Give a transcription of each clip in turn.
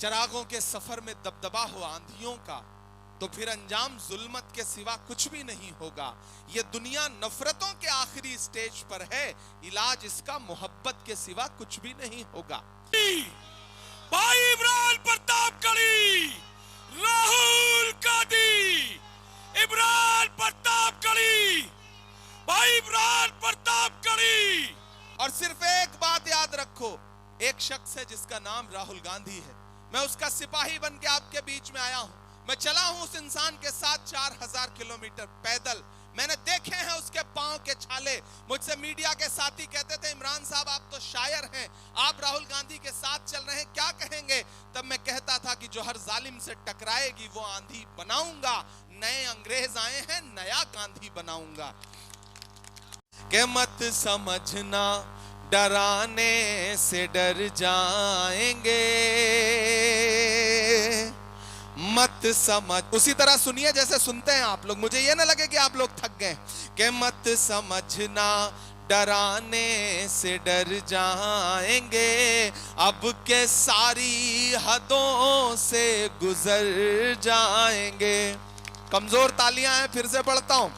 चरागों के सफर में दबदबा हो आंधियों का, तो फिर अंजाम जुल्मत के सिवा कुछ भी नहीं होगा। ये दुनिया नफरतों के आखिरी स्टेज पर है, इलाज इसका मोहब्बत के सिवा कुछ भी नहीं होगा। भाई इमरान प्रतापगढ़ी, राहुल गांधी, इमरान प्रतापगढ़ी, भाई इमरान प्रतापगढ़ी। और सिर्फ एक बात याद रखो, एक शख्स है जिसका नाम राहुल गांधी है। मैं उसका सिपाही बन के आपके बीच में आया हूं। मैं चला हूं उस इंसान के साथ 4000 किलोमीटर पैदल। मैंने देखे हैं उसके पांव के छाले। मुझसे मीडिया के साथी कहते थे, इमरान साहब आप तो शायर हैं, आप राहुल गांधी के साथ चल रहे हैं, क्या कहेंगे? तब मैं कहता था कि जो हर जालिम से टकराएगी वो आंधी बनाऊंगा। नए अंग्रेज आए हैं, नया गांधी बनाऊंगा। के मत समझना डराने से डर जाएंगे, मत समझ। उसी तरह सुनिए जैसे सुनते हैं आप लोग, मुझे ये ना लगे कि आप लोग थक गए। कि मत समझना डराने से डर जाएंगे, अब के सारी हदों से गुजर जाएंगे। कमजोर तालियां हैं, फिर से पढ़ता हूं।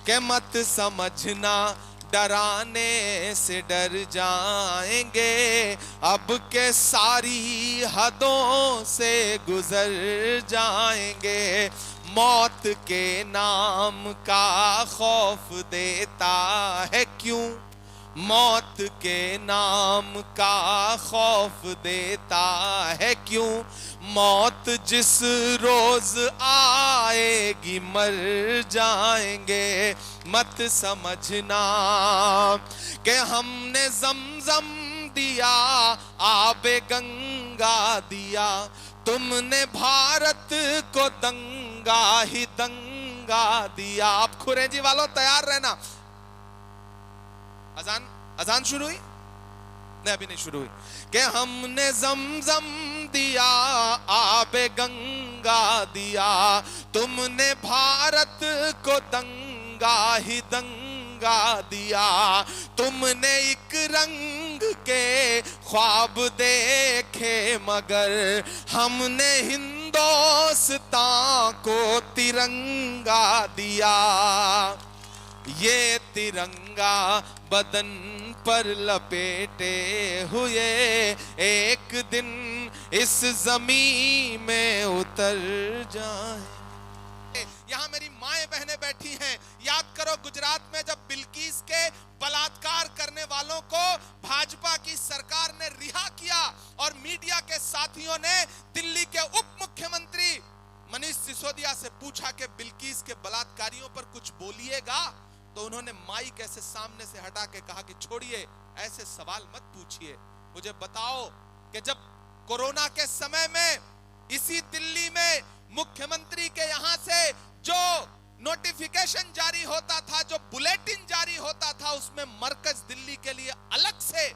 कि मत समझना डराने से डर जाएंगे, अब के सारी हदों से गुजर जाएंगे। मौत के नाम का खौफ देता है क्यों, मौत के नाम का खौफ देता है क्यों। मौत जिस रोज आएगी मर जाएंगे। मत समझना कि हमने जमजम दिया, आबे गंगा दिया, तुमने भारत को दंगा ही दंगा दिया। आप खुरेजी वालों तैयार रहना। अजान शुरू हुई? नहीं, अभी नहीं शुरू हुई। कि हमने जमजम दिया, आबे गंगा दिया, तुमने भारत को दंगा ही दंगा दिया। तुमने एक रंग के ख्वाब देखे, मगर हमने हिंदुस्तान को तिरंगा दिया। ये तिरंगा बदन पर लपेटे हुए एक दिन इस जमीन में उतर जाए। यहां मेरी माएं बहनें बैठी हैं। याद करो गुजरात में जब बिल्किस के बलात्कार करने वालों को भाजपा की सरकार ने रिहा किया और मीडिया के साथियों ने दिल्ली के उप मुख्यमंत्री मनीष सिसोदिया से पूछा कि बिल्किस के बलात्कारियों पर कुछ बोलिएगा, तो उन्होंने माइक ऐसे सामने से हटा के कहा कि छोड़िए, ऐसे सवाल मत पूछिए। मुझे बताओ कि जब कोरोना के समय में इसी दिल्ली में मुख्यमंत्री के यहां से जो नोटिफिकेशन जारी होता था, जो बुलेटिन जारी होता था, उसमें मरकज दिल्ली के लिए अलग से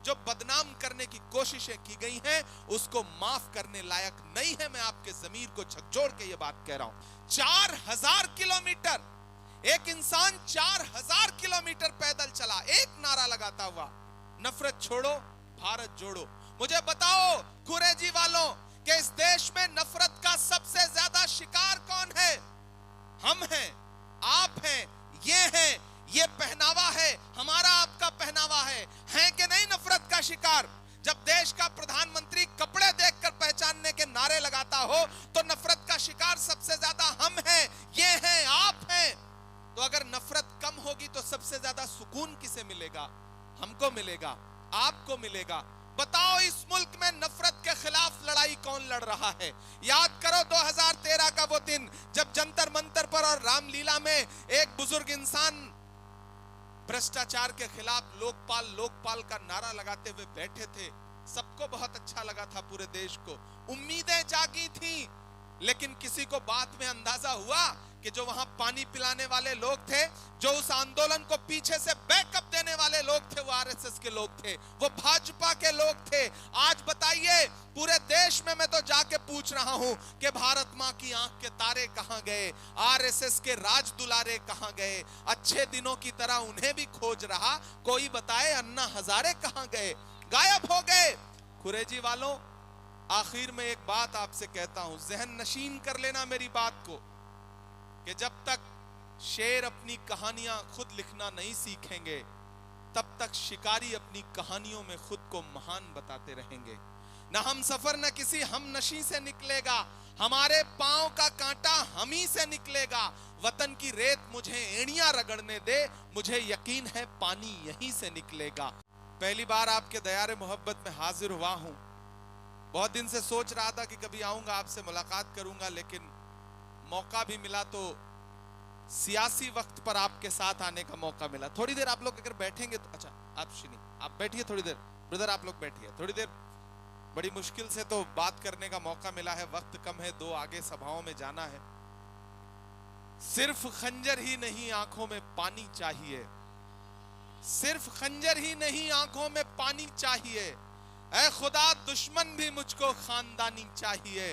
जो बदनाम करने की कोशिशें की गई हैं, उसको माफ करने लायक नहीं है। मैं आपके ज़मीर को झकझोर के ये बात कह रहा हूं। 4000 किलोमीटर एक इंसान 4000 किलोमीटर पैदल चला, एक नारा लगाता हुआ, नफरत छोड़ो भारत जोड़ो। मुझे बताओ कुरैजी वालों कि इस देश में नफरत का सबसे ज्यादा शिकार कौन है? हम हैं, आप हैं, ये हैं, ये पहनावा है, हमारा आपका पहनावा है कि नहीं नफरत का शिकार? जब देश का प्रधानमंत्री कपड़े देखकर पहचानने के नारे लगाता हो, तो नफरत का शिकार सबसे ज्यादा हम हैं, ये हैं, आप हैं। तो अगर नफरत कम होगी तो सबसे ज्यादा सुकून किसे मिलेगा? हमको मिलेगा, आपको मिलेगा। बताओ इस मुल्क में नफरत के खिलाफ लड़ाई कौन लड़ रहा है? याद करो 2013 का वो दिन जब जंतर मंतर पर और रामलीला में एक बुजुर्ग इंसान भ्रष्टाचार के खिलाफ लोकपाल लोकपाल का नारा लगाते हुए बैठे थे। सबको बहुत अच्छा लगा था, पूरे देश को उम्मीदें जागी थी। लेकिन किसी को बाद में अंदाजा हुआ कि जो वहां पानी पिलाने वाले लोग थे, जो उस आंदोलन को पीछे से बैकअप देने वाले लोग थे, वो आरएसएस के लोग थे, वो भाजपा के लोग थे। आज बताइए पूरे देश में मैं तो जाके पूछ रहा हूं कि भारत मां की आंख के तारे कहां गए, आरएसएस के राज दुलारे कहां गए? अच्छे दिनों की तरह उन्हें भी खोज रहा, कोई बताए अन्ना हजारे कहां गए? गायब हो गए। कुरैजी वालों, आखिर में एक बात आपसे कहता हूं, जहन नशीन कर लेना मेरी बात को, कि जब तक शेर अपनी कहानियां खुद लिखना नहीं सीखेंगे तब तक शिकारी अपनी कहानियों में खुद को महान बताते रहेंगे। ना हम सफर न किसी हम नशी से निकलेगा, हमारे पांव का कांटा हम ही से निकलेगा। वतन की रेत मुझे एड़ियां रगड़ने दे, मुझे यकीन है पानी यहीं से निकलेगा। पहली बार आपके दयारे मोहब्बत में हाजिर हुआ हूं। बहुत दिन से सोच रहा था कि कभी आऊंगा, आपसे मुलाकात करूंगा, लेकिन मौका भी मिला तो सियासी वक्त पर आपके साथ आने का मौका मिला। थोड़ी देर आप लोग अगर बैठेंगे तो, अच्छा आप शिनी आप बैठिए थोड़ी देर, ब्रदर आप लोग बैठिए थोड़ी देर। बड़ी मुश्किल से तो बात करने का मौका मिला है, वक्त कम है, 2 आगे सभाओं में जाना है। सिर्फ खंजर ही नहीं आंखों में पानी चाहिए, सिर्फ खंजर ही नहीं आंखों में पानी चाहिए। ऐ खुदा दुश्मन भी मुझको खानदानी चाहिए।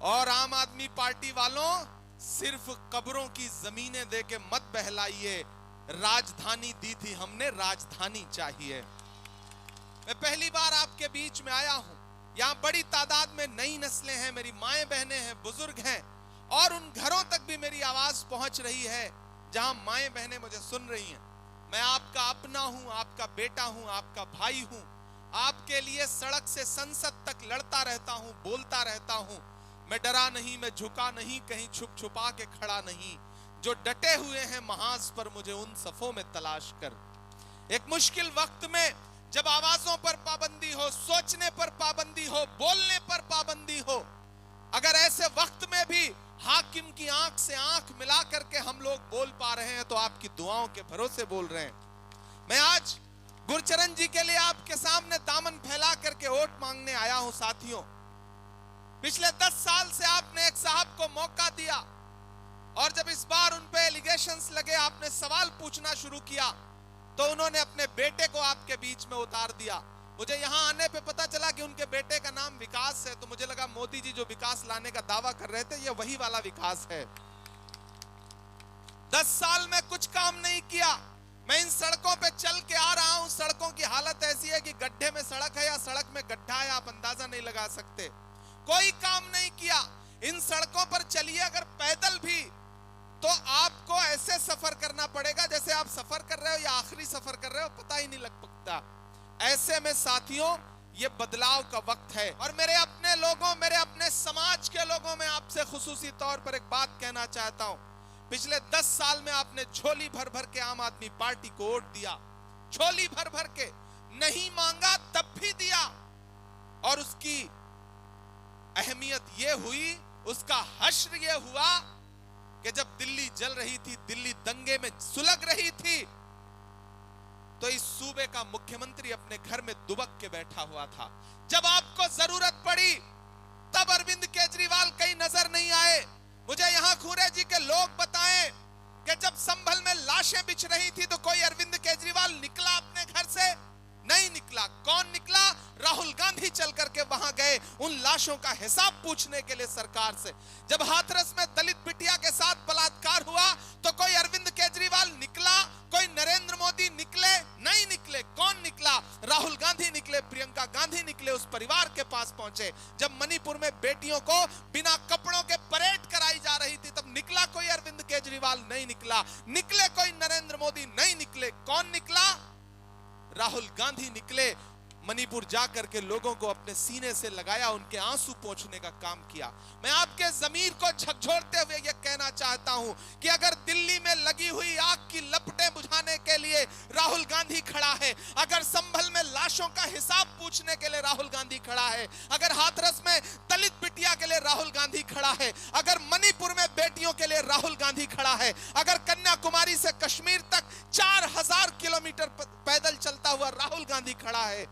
और आम आदमी पार्टी वालों, सिर्फ कब्रों की जमीनें दे के मत बहलाइए, राजधानी दी थी हमने, राजधानी चाहिए। मैं पहली बार आपके बीच में आया हूं। यहां बड़ी तादाद में नई नस्लें हैं, मेरी माएं बहनें हैं, बुजुर्ग हैं, और उन घरों तक भी मेरी आवाज पहुंच रही है जहां माएं बहनें मुझे सुन रही हैं। मैं आपका अपना हूं, आपका बेटा हूं, आपका भाई हूं। आपके लिए सड़क से संसद तक लड़ता रहता हूं, बोलता रहता हूं। मैं डरा नहीं, मैं झुका नहीं, कहीं छुप छुपा के खड़ा नहीं। जो डटे हुए हैं महाज पर, मुझे उन सफों में तलाश कर। एक मुश्किल वक्त में जब आवाजों पर पाबंदी हो, सोचने पर पाबंदी हो, बोलने पर पाबंदी हो, अगर ऐसे वक्त में भी हाकिम की आंख से आंख मिला करके हम लोग बोल पा रहे हैं तो आपकी दुआओं के भरोसे बोल रहे हैं। मैं आज गुरचरण जी के लिए आपके सामने दामन फैला करके वोट मांगने आया हूं। साथियों, पिछले 10 साल से आपने एक साहब को मौका दिया, और जब इस बार उन पे एलिगेशंस लगे, आपने सवाल पूछना शुरू किया, तो उन्होंने अपने बेटे को आपके बीच में उतार दिया। मुझे यहां आने पे पता चला कि उनके बेटे का नाम विकास है, तो मुझे लगा मोदी जी जो विकास लाने का दावा कर रहे थे, ये वही वाला विकास है। 10 साल में कुछ काम नहीं किया। मैं इन सड़कों पे चल के आ रहा हूं, सड़कों की हालत ऐसी है कि गड्ढे में सड़क है या सड़क में गड्ढा है, आप अंदाजा नहीं लगा सकते। कोई काम नहीं किया। इन सड़कों पर चलिए अगर पैदल भी, तो आपको ऐसे सफर करना पड़ेगा जैसे आप सफर कर रहे हो या आखिरी सफर कर रहे हो, पता ही नहीं लग सकता। ऐसे में साथियों, ये बदलाव का वक्त है। और मेरे अपने लोगों, मेरे अपने समाज के लोगों, में आपसे खुसूसी तौर पर एक बात कहना चाहता हूं। पिछले 10 साल में आपने झोली भर भर के आम आदमी पार्टी को वोट दिया, झोली भर भर के, नहीं मांगा तब भी दिया। और उसकी अहमियत यह हुई, उसका हश्र यह हुआ कि जब दिल्ली जल रही थी, दिल्ली दंगे में सुलग रही थी, तो इस सूबे का मुख्यमंत्री अपने घर में दुबक के बैठा हुआ था। जब आपको जरूरत पड़ी तब अरविंद केजरीवाल कहीं नजर नहीं आए। मुझे यहां खूरे जी के लोग बताएं कि जब संभल में लाशें बिछ रही थी तो कोई अरविंद केजरीवाल निकला अपने घर से? नहीं निकला। कौन निकला? राहुल गांधी चल करके वहां गए उन लाशों का हिसाब पूछने के लिए सरकार से। जब हाथरस में दलित बिटिया के साथ बलात्कार हुआ तो कोई अरविंद केजरीवाल निकला? कोई नरेंद्र मोदी निकले? नहीं निकले। कौन निकला? राहुल गांधी निकले, प्रियंका गांधी निकले, उस परिवार के पास पहुंचे। जब मणिपुर में बेटियों को बिना कपड़ों के परेड कराई जा रही थी तब निकला कोई अरविंद केजरीवाल? नहीं निकला। निकले कोई नरेंद्र मोदी? नहीं निकले। कौन निकला? राहुल गांधी निकले। मणिपुर जाकर के लोगों को अपने सीने से लगाया, उनके आंसू पोंछने का काम किया। मैं आपके ज़मीर को झकझोरते हुए यह कहना चाहता हूं कि अगर दिल्ली में लगी हुई आग की लपटें बुझाने के लिए राहुल गांधी खड़ा है, अगर संभल में लाशों का हिसाब पूछने के लिए राहुल गांधी खड़ा है, अगर हाथरस में दलित बिटिया के लिए राहुल गांधी खड़ा है, अगर मणिपुर में बेटियों के लिए राहुल गांधी खड़ा है, अगर कन्याकुमारी से कश्मीर तक 4000 किलोमीटर पैदल चलता हुआ राहुल गांधी खड़ा है,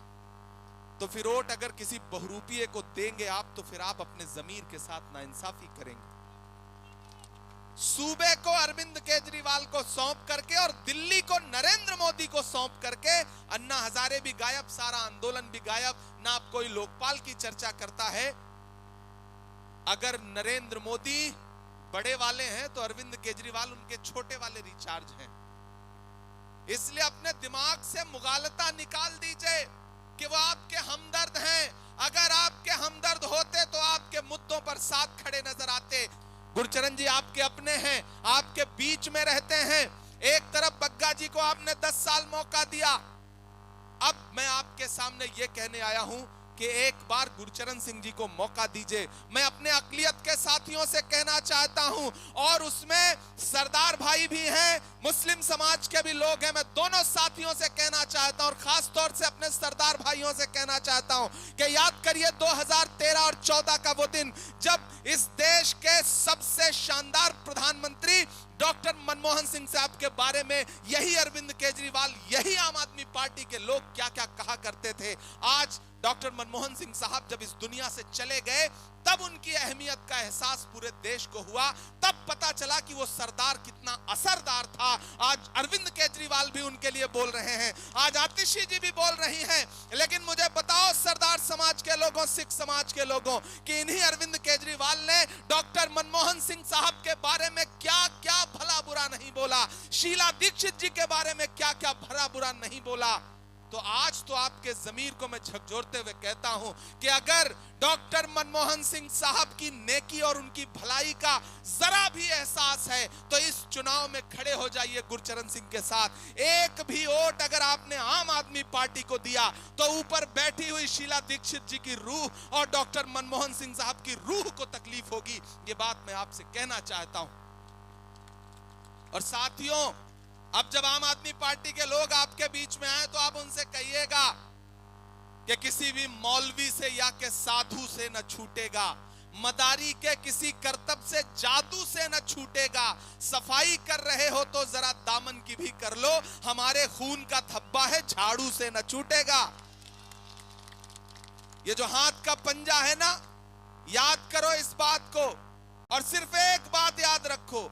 तो फिर वोट अगर किसी बहुरूपिये को देंगे आप, तो फिर आप अपने जमीर के साथ नाइंसाफी करेंगे। सूबे को अरविंद केजरीवाल को सौंप करके और दिल्ली को नरेंद्र मोदी को सौंप करके अन्ना हजारे भी गायब, सारा आंदोलन भी गायब, ना आप कोई लोकपाल की चर्चा करता है। अगर नरेंद्र मोदी बड़े वाले हैं तो अरविंद केजरीवाल उनके छोटे वाले रिचार्ज हैं। इसलिए अपने दिमाग से मुगालता निकाल दीजिए कि वो आपके हमदर्द हैं, अगर आपके हमदर्द होते तो आपके मुद्दों पर साथ खड़े नजर आते। गुरचरण जी आपके अपने हैं, आपके बीच में रहते हैं। एक तरफ बग्गा जी को आपने 10 साल मौका दिया, अब मैं आपके सामने ये कहने आया हूं कि एक बार गुरचरण सिंह जी को मौका दीजिए। मैं अपने अकलियत के साथियों से कहना चाहता हूं, और उसमें सरदार भाई भी हैं, मुस्लिम समाज के भी लोग हैं। मैं दोनों साथियों से कहना चाहता हूं, और खास तौर से अपने सरदार भाइयों से कहना चाहता हूं कि याद करिए 2013 और 14 का वो दिन जब इस देश के सबसे शानदार प्रधानमंत्री डॉक्टर मनमोहन सिंह साहब के बारे में यही अरविंद केजरीवाल, यही आम आदमी पार्टी के लोग क्या क्या कहा करते थे। आज डॉक्टर मनमोहन सिंह साहब जब इस दुनिया से चले गए, तब उनकी अहमियत का एहसास पूरे देश को हुआ, तब पता चला कि वो सरदार कितना असरदार था। आज अरविंद केजरीवाल भी उनके लिए बोल रहे हैं, आज आतिशी जी भी बोल रही हैं। लेकिन मुझे बताओ सरदार समाज के लोगों, सिख समाज के लोगों, कि इन्हीं अरविंद केजरीवाल ने डॉक्टर मनमोहन सिंह साहब के बारे में क्या क्या भला बुरा नहीं बोला, शीला दीक्षित जी के बारे में क्या क्या भला बुरा नहीं बोला। तो आज तो आपके जमीर को मैं झकझोरते हुए कहता हूं कि अगर डॉक्टर मनमोहन सिंह साहब की नेकी और उनकी भलाई का जरा भी एहसास है तो इस चुनाव में खड़े हो जाइए गुरचरण सिंह के साथ। एक भी वोट अगर आपने आम आदमी पार्टी को दिया तो ऊपर बैठी हुई शीला दीक्षित जी की रूह और डॉक्टर मनमोहन सिंह साहब की रूह को तकलीफ होगी। ये बात मैं आपसे कहना चाहता हूं। और साथियों, अब जब आम आदमी पार्टी के लोग आपके बीच में आए तो आप उनसे कहिएगा कि किसी भी मौलवी से या के साधु से न छूटेगा, मदारी के किसी करतब से, जादू से न छूटेगा। सफाई कर रहे हो तो जरा दामन की भी कर लो, हमारे खून का धब्बा है, झाड़ू से न छूटेगा। ये जो हाथ का पंजा है ना, याद करो इस बात को, और सिर्फ एक बात याद रखो,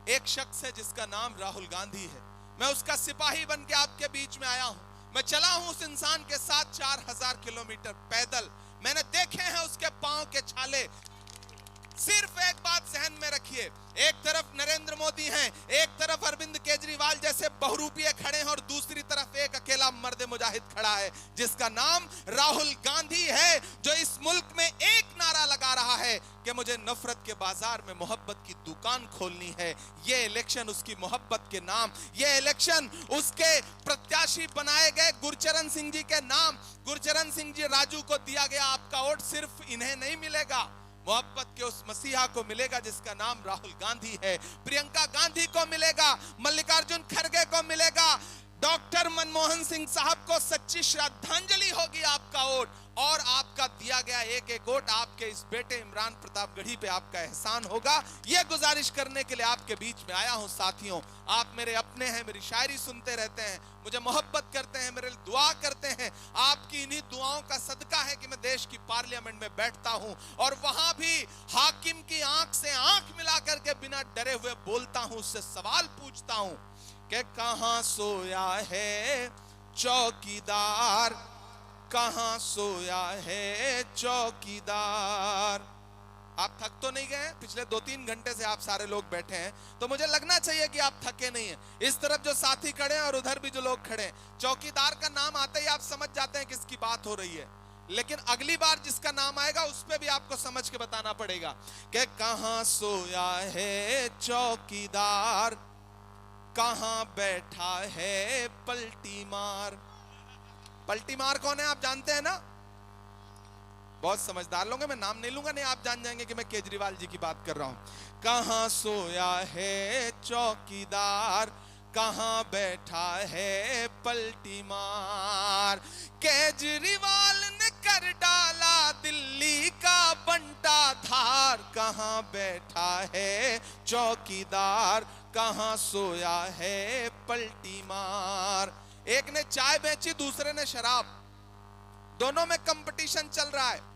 एक शख्स है जिसका नाम राहुल गांधी है। मैं उसका सिपाही बन के आपके बीच में आया हूं। मैं चला हूं उस इंसान के साथ 4000 किलोमीटर पैदल। मैंने देखे हैं उसके पांव के छाले। सिर्फ एक बात जहन में रखिए, एक तरफ नरेंद्र मोदी हैं, एक तरफ अरविंद केजरीवाल जैसे बहुरूपिये खड़े हैं, और दूसरी तरफ एक अकेला मर्द मुजाहिद खड़ा है जिसका नाम राहुल गांधी है, जो इस मुल्क में एक नारा लगा रहा है कि मुझे नफरत के बाजार में मोहब्बत की दुकान खोलनी है। ये इलेक्शन उसकी मोहब्बत के नाम, ये इलेक्शन उसके प्रत्याशी बनाए गए गुरचरण सिंह जी के नाम। गुरचरण सिंह जी राजू को दिया गया आपका वोट सिर्फ इन्हें नहीं मिलेगा, मोहब्बत के उस मसीहा को मिलेगा जिसका नाम राहुल गांधी है। प्रियंका गांधी को मिलेगा, मल्लिकार्जुन खड़गे को मिलेगा, डॉक्टर मनमोहन सिंह साहब को सच्ची श्रद्धांजलि होगी आपका वोट, और आपका दिया गया एक एक वोट आपके इस बेटे इमरान प्रतापगढ़ी पे आपका एहसान होगा। यह गुजारिश करने के लिए आपके बीच में आया हूं। साथियों, आप मेरे अपने हैं, मेरी शायरी सुनते रहते हैं, मुझे मोहब्बत करते हैं, मेरे लिए दुआ करते हैं। आपकी इन्हीं दुआओं का सदका है कि मैं देश की पार्लियामेंट में बैठता हूं और वहां भी हाकिम की आंख से आंख मिलाकर के बिना डरे हुए बोलता हूं, उससे सवाल पूछता हूं कि कहां सोया है चौकीदार, कहां सोया है चौकीदार। आप थक तो नहीं गए? पिछले 2-3 घंटे से आप सारे लोग बैठे हैं, तो मुझे लगना चाहिए कि आप थके नहीं हैं। इस तरफ जो साथी खड़े हैं और उधर भी जो लोग खड़े हैं, चौकीदार का नाम आते ही आप समझ जाते हैं किसकी बात हो रही है। लेकिन अगली बार जिसका नाम आएगा उस पे भी आपको समझ के बताना पड़ेगा कि कहां सोया है चौकीदार, कहां बैठा है पलटी मार। पलटी मार कौन है आप जानते हैं ना? बहुत समझदार लोग हैं, मैं नाम नहीं लूंगा, नहीं आप जान जाएंगे कि मैं केजरीवाल जी की बात कर रहा हूं। कहां सोया है चौकीदार, कहां बैठा है पलटी मार। केजरीवाल ने कर डाला दिल्ली का बंटा धार, कहां बैठा है चौकीदार, कहां सोया है पलटी मार। एक ने चाय बेची, दूसरे ने शराब, दोनों में कंपटीशन चल रहा है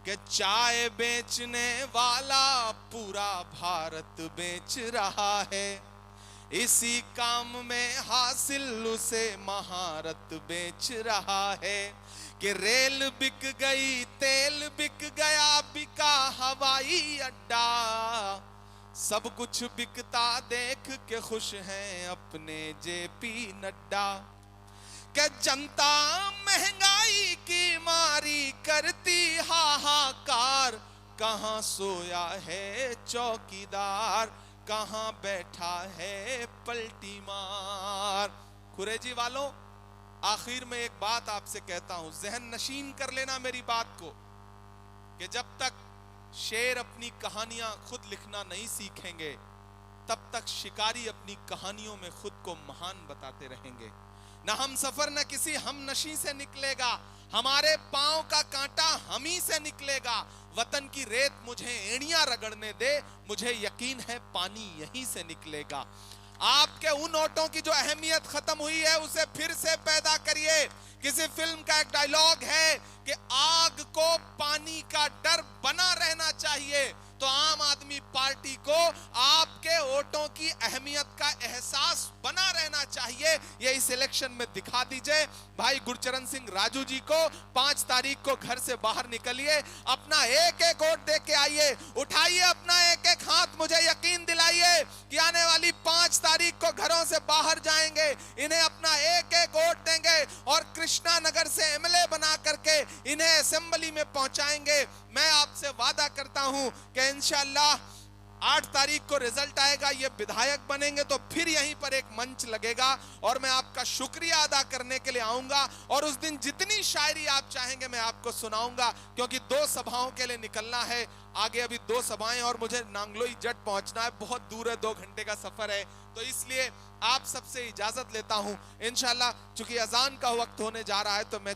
कि चाय बेचने वाला पूरा भारत बेच रहा है, इसी काम में हासिल उसे महारत बेच रहा है। कि रेल बिक गई, तेल बिक गया, बिका हवाई अड्डा, सब कुछ बिकता देख के खुश हैं अपने जेपी नड्डा। कि जनता महंगाई की मारी करती हाहाकार, कहां सोया है चौकीदार, कहां बैठा है पलटी मार। कुरैजी वालों, आखिर में एक बात आपसे कहता हूं, जहन नशीन कर लेना मेरी बात को, कि जब तक शेर अपनी कहानियां खुद लिखना नहीं सीखेंगे, तब तक शिकारी अपनी कहानियों में खुद को महान बताते रहेंगे। न हम सफर न किसी हम नशी से निकलेगा, हमारे पांव का कांटा हम ही से निकलेगा। वतन की रेत मुझे एड़ियां रगड़ने दे, मुझे यकीन है पानी यहीं से निकलेगा। आपके उन ओंठों की जो अहमियत खत्म हुई है, उसे फिर से पैदा करिए। किसी फिल्म का एक डायलॉग है कि आग को पानी का डर बना रहना चाहिए, तो आम आदमी पार्टी को आपके वोटों की अहमियत का एहसास बना रहना चाहिए। ये इस इलेक्शन में दिखा दीजिए। भाई गुरचरण सिंह राजू जी को 5 तारीख को घर से बाहर निकलिए, अपना एक एक वोट दे के आइए, उठाइए अपना एक एक हाथ। मुझे यकीन दिलाइए कि आने वाली 5 तारीख को घरों से बाहर जाएंगे, इन्हें अपना एक एक वोट देंगे और कृष्णा नगर से एमएलए बना करके इन्हें असेंबली में पहुंचाएंगे। मैं आपसे वादा करता हूं कि इंशाअल्लाह 8 तारीख को रिजल्ट आएगा, ये विधायक बनेंगे तो फिर यहीं पर एक मंच लगेगा और मैं आपका शुक्रिया अदा करने के लिए आऊंगा। और उस दिन जितनी शायरी आप चाहेंगे मैं आपको सुनाऊंगा, क्योंकि 2 सभाओं के लिए निकलना है। आगे अभी 2 सभाएं और मुझे नांगलोई जट पहुंचना है, बहुत दूर है, 2 घंटे का सफर है। तो इसलिए आप सबसे इजाजत लेता हूं। इंशाअल्लाह चूंकि अजान का वक्त होने जा रहा है, तो मैं